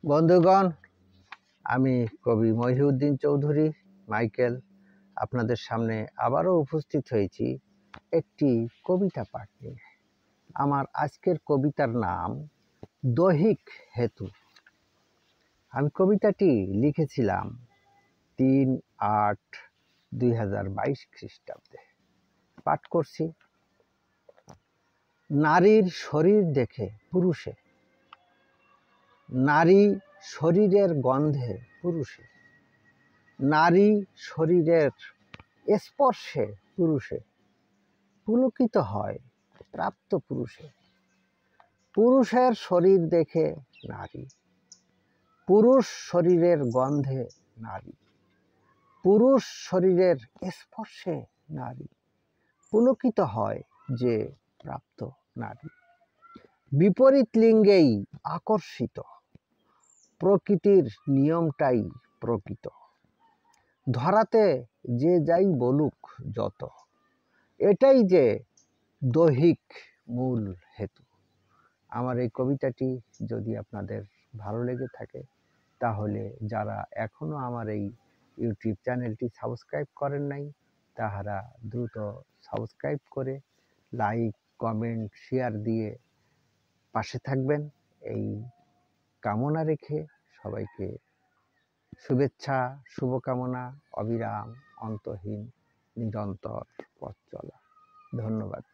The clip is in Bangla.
বন্ধুগণ, আমি কবি মহিউদ্দিন চৌধুরী মাইকেল আপনাদের সামনে আবারও উপস্থিত হয়েছি একটি কবিতা পাঠ নিয়ে। আমার আজকের কবিতার নাম দৈহিক হেতু। আমি কবিতাটি লিখেছিলাম ৩-৮-২০২২ খ্রিস্টাব্দে। পাঠ করছি। নারীর শরীর দেখে পুরুষে, নারী শরীরের গন্ধে পুরুষে, নারী শরীরের স্পর্শে পুরুষে পুলকিত হয় প্রাপ্ত পুরুষে। পুরুষের শরীর দেখে নারী, পুরুষ শরীরের গন্ধে নারী, পুরুষ শরীরের স্পর্শে নারী পুলকিত হয় যে প্রাপ্ত নারী। বিপরীত লিঙ্গেই আকর্ষিত, প্রকৃতির নিয়মটাই প্রকৃত। ধরাতে যে যাই বলুক যত, এটাই যে দৈহিক মূল হেতু। আমার এই কবিতাটি যদি আপনাদের ভালো লেগে থাকে, তাহলে যারা এখনও আমার এই ইউটিউব চ্যানেলটি সাবস্ক্রাইব করেন নাই, তাহারা দ্রুত সাবস্ক্রাইব করে লাইক, কমেন্ট, শেয়ার দিয়ে পাশে থাকবেন, এই কামনা রেখে সবাইকে শুভেচ্ছা, শুভকামনা, অবিরাম, অন্তহীন, নিরন্তর পথ চলা। ধন্যবাদ।